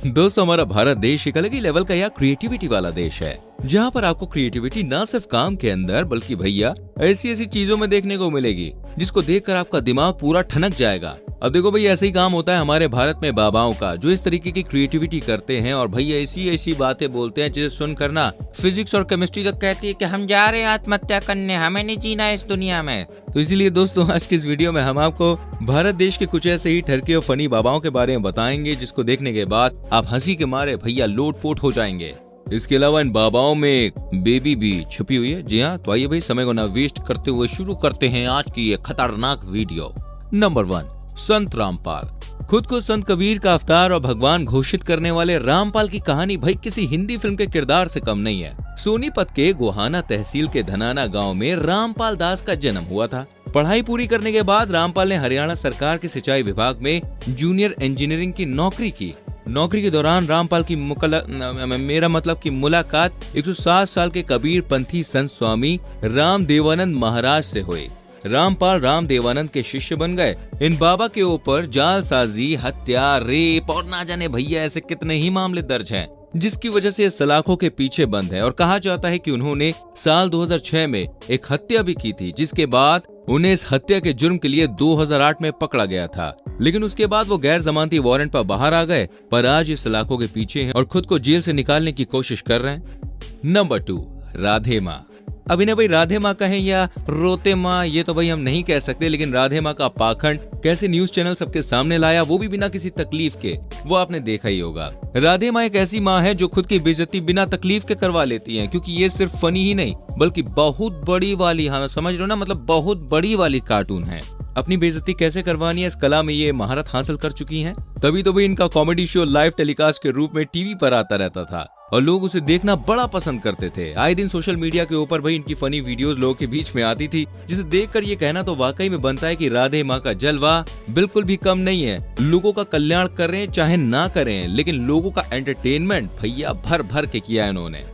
दोस्तों, हमारा भारत देश एक अलग ही लेवल का या क्रिएटिविटी वाला देश है, जहाँ पर आपको क्रिएटिविटी न सिर्फ काम के अंदर बल्कि भैया ऐसी ऐसी चीजों में देखने को मिलेगी जिसको देखकर आपका दिमाग पूरा ठनक जाएगा। अब देखो भाई, ऐसे ही काम होता है हमारे भारत में बाबाओं का, जो इस तरीके की क्रिएटिविटी करते हैं और भैया ऐसी ऐसी बातें बोलते हैं जिसे सुनकर ना फिजिक्स और केमिस्ट्री तक कहती है कि हम जा रहे हैं आत्महत्या करने, हमें नहीं जीना है इस दुनिया में। तो इसीलिए दोस्तों, आज की इस वीडियो में हम आपको भारत देश के कुछ ऐसे ही ठरके और फनी बाबाओं के बारे में बताएंगे जिसको देखने के बाद आप हंसी के मारे भैया लोटपोट हो जाएंगे। इसके अलावा इन बाबाओं में एक बेबी भी छुपी हुई है। जी हाँ, तो आइए भाई समय को ना वेस्ट करते हुए शुरू करते हैं आज की ये खतरनाक वीडियो। नंबर 1, संत रामपाल। खुद को संत कबीर का अवतार और भगवान घोषित करने वाले रामपाल की कहानी भाई किसी हिंदी फिल्म के किरदार से कम नहीं है। सोनीपत के गोहाना तहसील के धनाना गांव में रामपाल दास का जन्म हुआ था। पढ़ाई पूरी करने के बाद रामपाल ने हरियाणा सरकार के सिंचाई विभाग में जूनियर इंजीनियरिंग की नौकरी की। नौकरी के दौरान रामपाल की मुलाकात 107 साल के कबीर पंथी संत स्वामी राम देवानंद महाराज से हुई। रामपाल राम देवानंद के शिष्य बन गए। इन बाबा के ऊपर जालसाजी, हत्या, रेप और ना जाने भैया ऐसे कितने ही मामले दर्ज हैं, जिसकी वजह से सलाखों के पीछे बंद है। और कहा जाता है कि उन्होंने साल 2006 में एक हत्या भी की थी, जिसके बाद उन्हें इस हत्या के जुर्म के लिए 2008 में पकड़ा गया था। लेकिन उसके बाद वो गैर जमानती वारंट पर बाहर आ गए, पर आज ये सलाखों के पीछे हैं और खुद को जेल से निकालने की कोशिश कर रहे हैं। नंबर 2, राधे माँ। अब इन्हें भाई राधे माँ कहें या रोते माँ, ये तो भाई हम नहीं कह सकते, लेकिन राधे माँ का पाखंड कैसे न्यूज चैनल सबके सामने लाया, वो भी बिना किसी तकलीफ के, वो आपने देखा ही होगा। राधे माँ एक ऐसी माँ है जो खुद की बेइज्जती बिना तकलीफ के करवा लेती है, क्योंकि ये सिर्फ फनी ही नहीं बल्कि बहुत बड़ी वाली, हाँ समझ रहे हो ना, मतलब बहुत बड़ी वाली कार्टून है। अपनी बेइज्जती कैसे करवानी है इस कला में ये महारत हासिल कर चुकी हैं। तभी तो भाई इनका कॉमेडी शो लाइव टेलीकास्ट के रूप में टीवी पर आता रहता था और लोग उसे देखना बड़ा पसंद करते थे। आए दिन सोशल मीडिया के ऊपर भाई इनकी फनी वीडियोस लोगों के बीच में आती थी, जिसे देखकर ये कहना तो वाकई में बनता है कि राधे माँ का जलवा बिल्कुल भी कम नहीं है। लोगों का कल्याण करें चाहे ना करें, लेकिन लोगों का एंटरटेनमेंट भैया भर भर के किया है इन्होंने।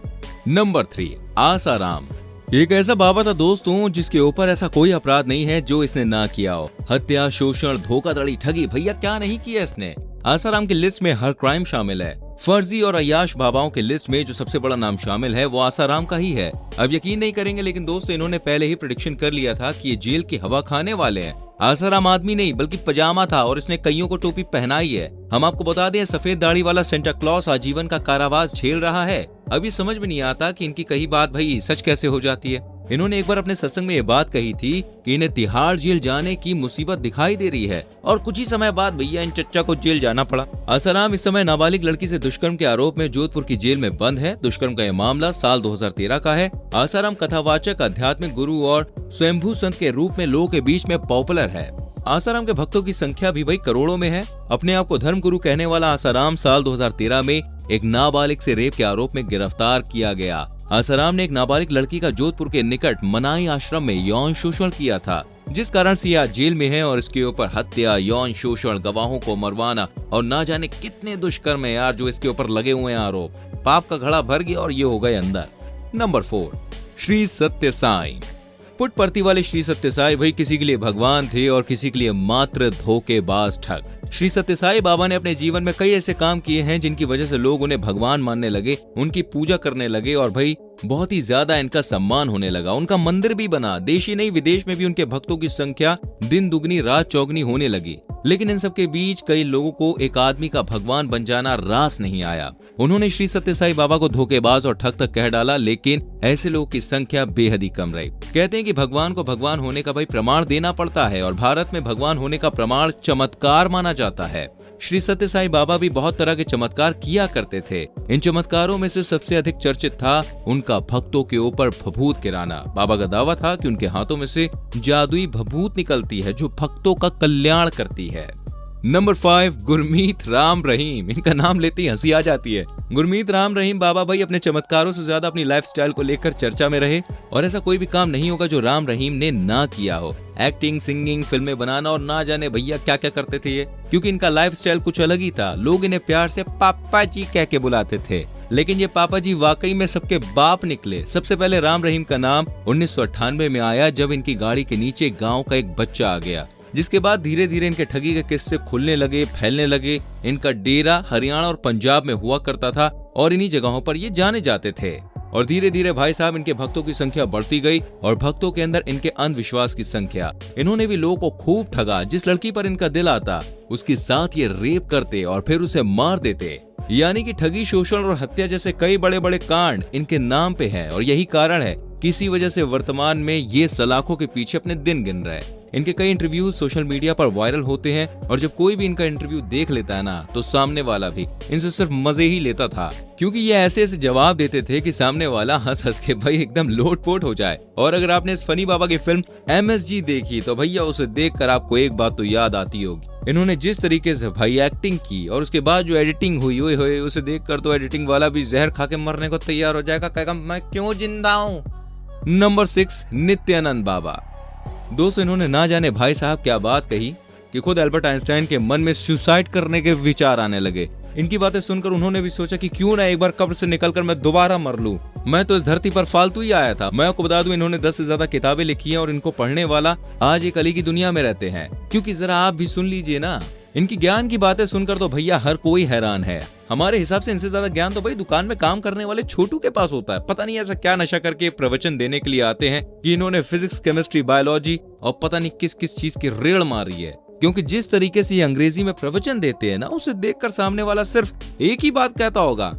नंबर 3, आसाराम। एक ऐसा बाबा था दोस्तों जिसके ऊपर ऐसा कोई अपराध नहीं है जो इसने ना किया हो। हत्या, शोषण, धोखाधड़ी, ठगी, भैया क्या नहीं किया इसने। आसाराम की लिस्ट में हर क्राइम शामिल है। फर्जी और अय्याश बाबाओं की लिस्ट में जो सबसे बड़ा नाम शामिल है वो आसाराम का ही है। अब यकीन नहीं करेंगे, लेकिन दोस्तों इन्होंने पहले ही प्रेडिक्शन कर लिया था कि ये जेल की हवा खाने वाले हैं। आसाराम आदमी नहीं बल्कि पजामा था और इसने कईयों को टोपी पहनाई है। हम आपको बता दें, सफेद दाढ़ी वाला सेंटा क्लॉस आजीवन का कारावास झेल रहा है। अभी समझ में नहीं आता कि इनकी कही बात भाई सच कैसे हो जाती है। इन्होंने एक बार अपने सत्संग में ये बात कही थी कि इन्हें तिहाड़ जेल जाने की मुसीबत दिखाई दे रही है, और कुछ ही समय बाद भैया इन चच्चा को जेल जाना पड़ा। आसाराम इस समय नाबालिग लड़की से दुष्कर्म के आरोप में जोधपुर की जेल में बंद है। दुष्कर्म का यह मामला साल 2013 का है। आसाराम कथावाचक, आध्यात्मिक गुरु और स्वयंभू संत के रूप में लोगों के बीच में पॉपुलर है। आसाराम के भक्तों की संख्या भी भाई करोड़ों में है। अपने आप को धर्म गुरु कहने वाला आसाराम साल 2013 में एक नाबालिग से रेप के आरोप में गिरफ्तार किया गया। आसाराम ने एक नाबालिग लड़की का जोधपुर के निकट मनाई आश्रम में यौन शोषण किया था, जिस कारण से आज जेल में है। और इसके ऊपर हत्या, यौन शोषण, गवाहों को मरवाना और ना जाने कितने दुष्कर्म है यार जो इसके ऊपर लगे हुए हैं आरोप। पाप का घड़ा भर गया और ये हो गए अंदर। नंबर 4, श्री सत्य साई। पुटपर्ती वाले श्री सत्य साई भाई किसी के लिए भगवान थे और किसी के लिए मात्र धोखेबाज ठग। श्री सत्य साई बाबा ने अपने जीवन में कई ऐसे काम किए हैं जिनकी वजह से लोग उन्हें भगवान मानने लगे, उनकी पूजा करने लगे और भाई बहुत ही ज्यादा इनका सम्मान होने लगा। उनका मंदिर भी बना, देश ही नहीं विदेश में भी उनके भक्तों की संख्या दिन दुगनी रात चौगनी होने लगी। लेकिन इन सबके बीच कई लोगों को एक आदमी का भगवान बन जाना रास नहीं आया। उन्होंने श्री सत्य साई बाबा को धोखेबाज और ठग तक कह डाला, लेकिन ऐसे लोगों की संख्या बेहद ही कम रही। कहते हैं कि भगवान को भगवान होने का भाई प्रमाण देना पड़ता है और भारत में भगवान होने का प्रमाण चमत्कार माना जाता है। श्री सत्य साई बाबा भी बहुत तरह के चमत्कार किया करते थे। इन चमत्कारों में से सबसे अधिक चर्चित था उनका भक्तों के ऊपर भभूत गिराना। बाबा का दावा था कि उनके हाथों में से जादुई भभूत निकलती है जो भक्तों का कल्याण करती है। नंबर 5, गुरमीत राम रहीम। इनका नाम लेते ही हंसी आ जाती है। गुरमीत राम रहीम बाबा भाई अपने चमत्कारों से ज्यादा अपनी लाइफस्टाइल को लेकर चर्चा में रहे और ऐसा कोई भी काम नहीं होगा जो राम रहीम ने ना किया हो। एक्टिंग, सिंगिंग, फिल्में बनाना और ना जाने भैया क्या क्या करते थे ये, क्योंकि इनका लाइफस्टाइल कुछ अलग ही था। लोग इन्हें प्यार से पापा जी कह के बुलाते थे, लेकिन ये पापा जी वाकई में सबके बाप निकले। सबसे पहले राम रहीम का नाम 1998 में आया जब इनकी गाड़ी के नीचे गाँव का एक बच्चा आ गया। जिसके बाद धीरे धीरे इनके ठगी के किस्से खुलने लगे, फैलने लगे। इनका डेरा हरियाणा और पंजाब में हुआ करता था और इन्हीं जगहों पर ये जाने जाते थे। और धीरे धीरे भाई साहब इनके भक्तों की संख्या बढ़ती गई और भक्तों के अंदर इनके अंधविश्वास की संख्या। इन्होंने भी लोगों को खूब ठगा। जिस लड़की पर इनका दिल आता उसके साथ ये रेप करते और फिर उसे मार देते। यानी कि ठगी, शोषण और हत्या जैसे कई बड़े बड़े कांड इनके नाम पे है और यही कारण है कि इसी वजह से वर्तमान में ये सलाखों के पीछे अपने दिन गिन रहे हैं। इनके कई इंटरव्यूज सोशल मीडिया पर वायरल होते हैं और जब कोई भी इनका इंटरव्यू देख लेता है ना तो सामने वाला भी इनसे सिर्फ मजे ही लेता था, क्योंकि ये ऐसे ऐसे जवाब देते थे कि सामने वाला हंस हंस के भाई एकदम लोटपोट हो जाए। और अगर आपने इस फनी बाबा की फिल्म MSG देखी तो भैया उसे देखकर आपको एक बात तो याद आती होगी। इन्होंने जिस तरीके से भाई एक्टिंग की और उसके बाद जो एडिटिंग हुई उसे देखकर तो एडिटिंग वाला भी जहर खा के मरने को तैयार हो जाएगा, कहेगा मैं क्यों जिंदा हूँ। नंबर 6, नित्यानंद बाबा। दोस्तों, इन्होंने ना जाने भाई साहब क्या बात कही कि खुद एल्बर्ट आइंस्टाइन के मन में सुसाइड करने के विचार आने लगे। इनकी बातें सुनकर उन्होंने भी सोचा कि क्यों ना एक बार कब्र से निकलकर मैं दोबारा मर लूं। मैं तो इस धरती पर फालतू ही आया था। मैं आपको बता दूं, इन्होंने 10 से ज्यादा किताबें लिखी हैं और इनको पढ़ने वाला आज एक अली की दुनिया में रहते हैं। क्योंकि जरा आप भी सुन लीजिए ना, इनकी ज्ञान की बातें सुनकर तो भैया हर कोई हैरान है। हमारे हिसाब से इनसे ज्यादा ज्ञान तो भाई दुकान में काम करने वाले छोटू के पास होता है। पता नहीं ऐसा क्या नशा करके प्रवचन देने के लिए आते हैं कि इन्होंने फिजिक्स, केमिस्ट्री, बायोलॉजी और पता नहीं किस किस चीज की रेड़ मारी है। क्योंकि जिस तरीके से ये अंग्रेजी में प्रवचन देते हैं ना, उसे देखकर सामने वाला सिर्फ एक ही बात कहता होगा।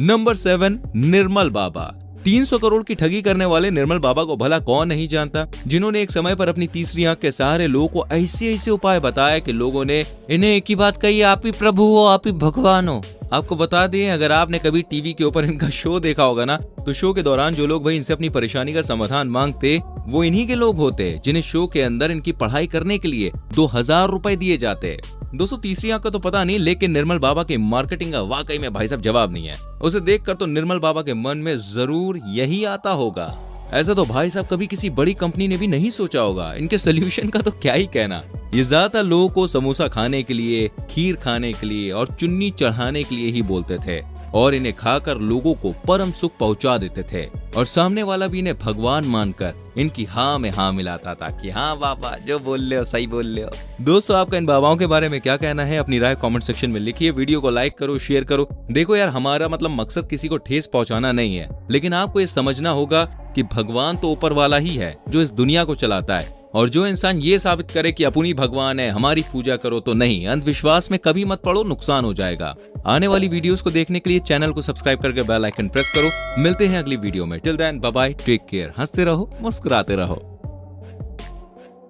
नंबर 7, निर्मल बाबा। 300 करोड़ की ठगी करने वाले निर्मल बाबा को भला कौन नहीं जानता, जिन्होंने एक समय पर अपनी तीसरी आंख के सहारे लोगों को ऐसे ऐसे उपाय बताया कि लोगों ने इन्हें एक ही बात कही, आप ही प्रभु हो, आप ही भगवान हो। आपको बता दें, अगर आपने कभी टीवी के ऊपर इनका शो देखा होगा ना, तो शो के दौरान जो लोग भाई इनसे अपनी परेशानी का समाधान मांगते वो इन्हीं के लोग होते, जिन्हें शो के अंदर इनकी पढ़ाई करने के लिए 2000 रुपए दिए जाते। दोस्तों, तीसरी आंख का तो पता नहीं, लेकिन निर्मल बाबा की मार्केटिंग का वाकई में भाई साहब जवाब नहीं है। उसे देखकर तो निर्मल बाबा के मन में जरूर यही आता होगा। ऐसा तो भाई साहब कभी किसी बड़ी कंपनी ने भी नहीं सोचा होगा। इनके सोल्यूशन का तो क्या ही कहना। ये ज्यादातर लोगों को समोसा खाने के लिए, खीर खाने के लिए और चुन्नी चढ़ाने के लिए ही बोलते थे और इन्हें खाकर लोगों को परम सुख पहुंचा देते थे और सामने वाला भी इन्हें भगवान मानकर इनकी हाँ में हाँ मिलाता था कि हाँ बाबा जो बोल ले हो सही बोल ले हो। दोस्तों, आपका इन बाबाओं के बारे में क्या कहना है? अपनी राय कमेंट सेक्शन में लिखिए। वीडियो को लाइक करो, शेयर करो। देखो यार, हमारा मतलब मकसद किसी को ठेस पहुंचाना नहीं है, लेकिन आपको ये समझना होगा कि भगवान तो ऊपर वाला ही है जो इस दुनिया को चलाता है। और जो इंसान ये साबित करे कि अपनी भगवान है, हमारी पूजा करो, तो नहीं, अंधविश्वास में कभी मत पड़ो, नुकसान हो जाएगा। आने वाली वीडियोस को देखने के लिए चैनल को सब्सक्राइब करके बेल आइकन प्रेस करो। मिलते हैं अगली वीडियो में। Till then bye bye, take care. हंसते रहो, मुस्कुराते रहो।